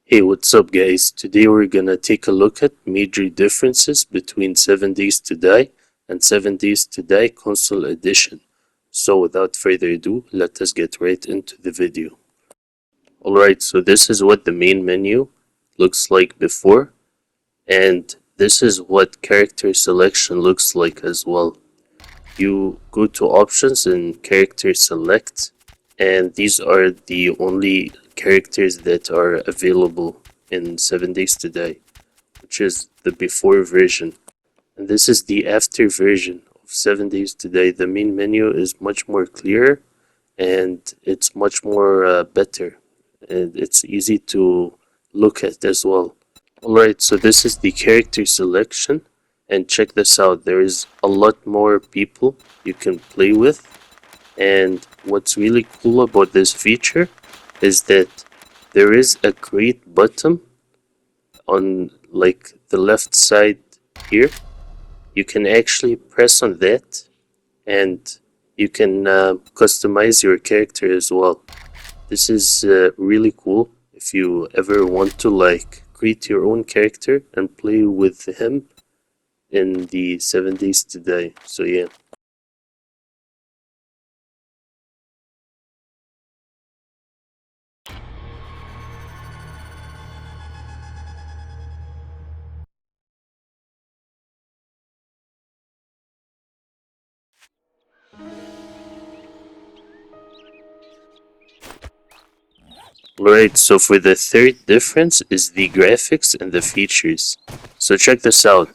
Hey, what's up, guys? Today we're gonna take a look at major differences between 7 Days to Die and 7 Days to Die Console Edition. So, without further ado, let us get right into the video. Alright, so this is what the main menu looks like before, and this is what character selection looks like as well. You go to options and character select, and these are the only characters that are available in 7 Days to Die, which is the before version. And this is the after version of 7 Days to Die. The main menu is much more clear and it's much more better, and it's easy to look at as well. Alright, so this is the character selection, and check this out. There is a lot more people you can play with, and what's really cool about this feature is that there is a create button on like the left side here. You can actually press on that and you can customize your character as well. This is really cool if you ever want to like create your own character and play with him in the 7 Days to Die. So yeah. Alright, so for the third difference is the graphics and the features. So check this out.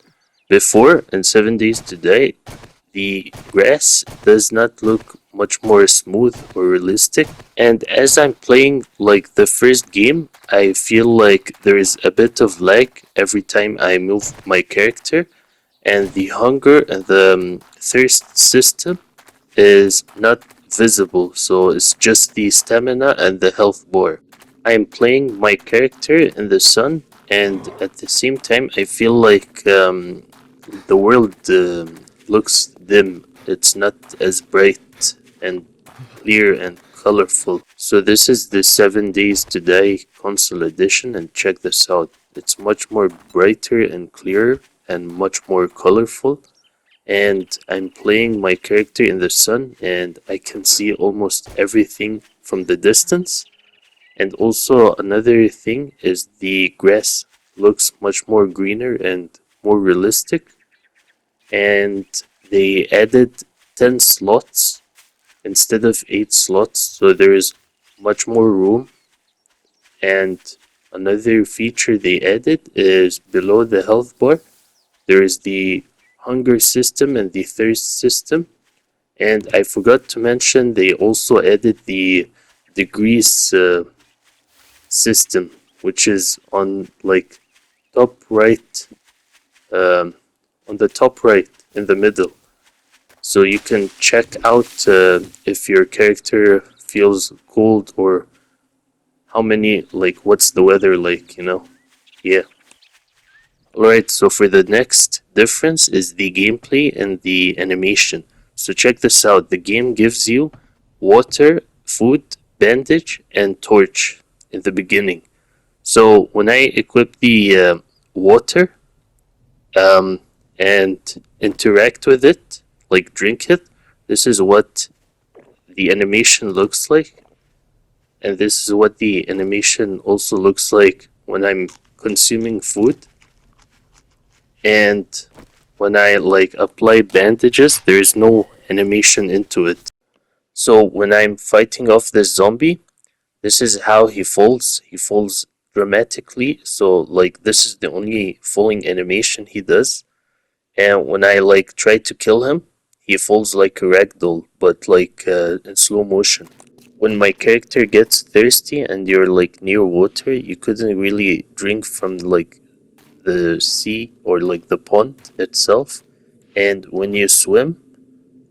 Before in 7 Days to Die, the grass does not look much more smooth or realistic, and as I'm playing like the first game, I feel like there is a bit of lag every time I move my character, and the hunger and the thirst system is not visible, so it's just the stamina and the health bar. I am playing my character in the sun, and at the same time I feel like the world looks dim. It's not as bright and clear and colorful. So this is the 7 Days to Die console edition, and check this out. It's much more brighter and clearer and much more colorful, and I'm playing my character in the sun and I can see almost everything from the distance. And also another thing is the grass looks much more greener and more realistic, and they added 10 slots instead of 8 slots, so there is much more room. And another feature they added is below the health bar there is the hunger system and the thirst system. And I forgot to mention they also added the degrees system, which is on like top right, um, on the top right in the middle. So you can check out if your character feels cold or how many, like what's the weather like. Yeah. Alright, so for the next difference is the gameplay and the animation. So check this out. The game gives you water, food, bandage, and torch in the beginning. So when I equip the water and interact with it, like drink it, this is what the animation looks like. And this is what the animation also looks like when I'm consuming food. And when I like apply bandages, there is no animation into it. So when I'm fighting off this zombie, this is how he falls. He falls dramatically. So like this is the only falling animation he does. And when I like try to kill him, he falls like a ragdoll, but like in slow motion. When my character gets thirsty and you're like near water, you couldn't really drink from like the sea or like the pond itself. And when you swim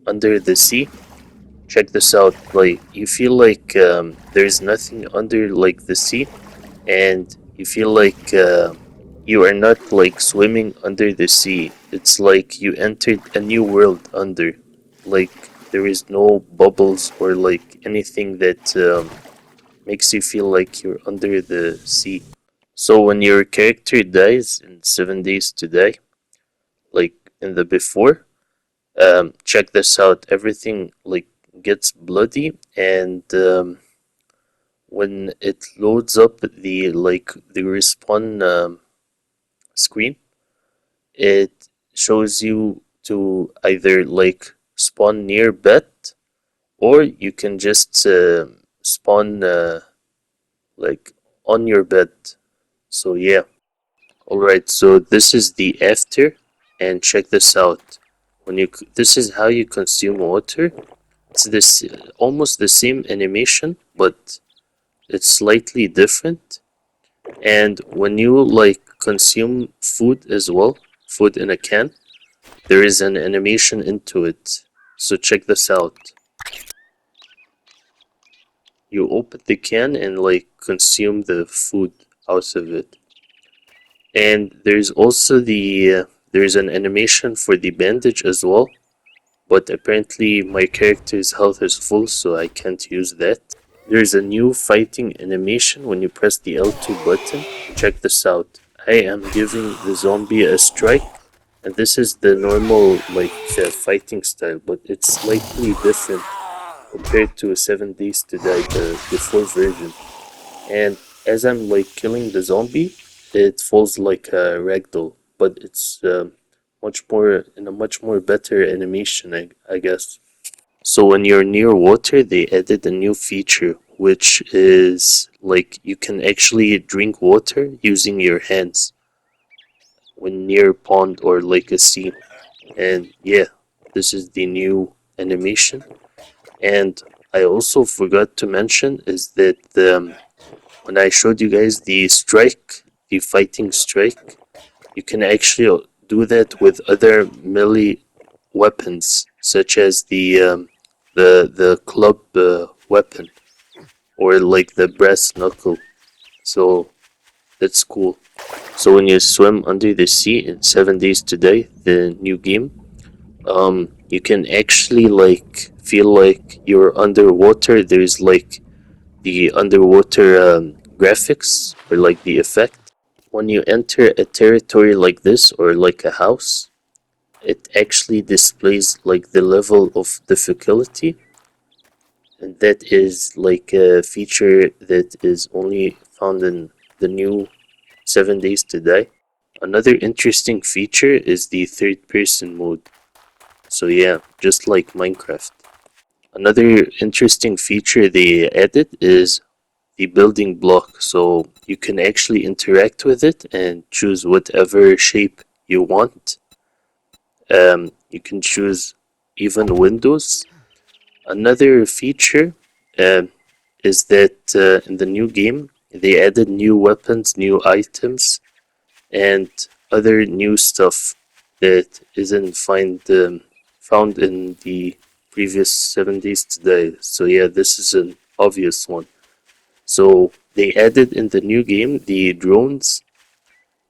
under the sea, check this out, like you feel like there's nothing under like the sea, and you feel like you are not like swimming under the sea. It's like you entered a new world under, like there is no bubbles or like anything that makes you feel like you're under the sea. So when your character dies in 7 days today, like in the before, check this out. Everything like gets bloody, and when it loads up the respawn screen, it shows you to either like spawn near bed, or you can just spawn like on your bed. So yeah. Alright, so this is the after, and check this out. This is how you consume water. It's this almost the same animation, but it's slightly different. And when you like consume food as well, food in a can, there is an animation into it. So check this out. You open the can and like consume the food out of it. And there's also there's an animation for the bandage as well, but apparently my character's health is full, so I can't use that. There's a new fighting animation when you press the L2 button. Check this out. I am giving the zombie a strike, and this is the normal fighting style, but it's slightly different compared to 7 Days to Die, the before version. And as I'm like killing the zombie, it falls like a ragdoll, but it's much more in a much more better animation, I guess. So when you're near water, they added a new feature, which is like you can actually drink water using your hands when near a pond or like a sea. And yeah, this is the new animation. And I also forgot to mention is that when I showed you guys the strike, the fighting strike, you can actually do that with other melee weapons, such as the club weapon or like the brass knuckle. So that's cool. So when you swim under the sea in 7 Days to Die, the new game, you can actually like feel like you're underwater. There's like the underwater graphics or like the effect. When you enter a territory like this or like a house, it actually displays like the level of difficulty, and that is like a feature that is only found in the new 7 Days to Die. Another interesting feature is the third person mode. So yeah, just like Minecraft. Another interesting feature they added is the building block, so you can actually interact with it and choose whatever shape you want. You can choose even windows. Another feature um, is that in the new game they added new weapons, new items, and other new stuff that isn't found in the previous 7 Days to Die. So yeah, this is an obvious one. So they added in the new game the drones,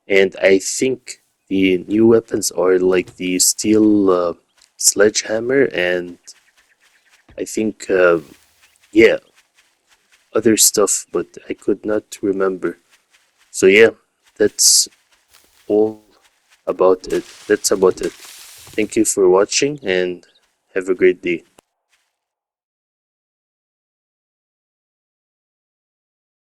and I think the new weapons are like the steel sledgehammer, and I think yeah, other stuff, but I could not remember. So yeah, that's all about it. That's about it. Thank you for watching and have a great day.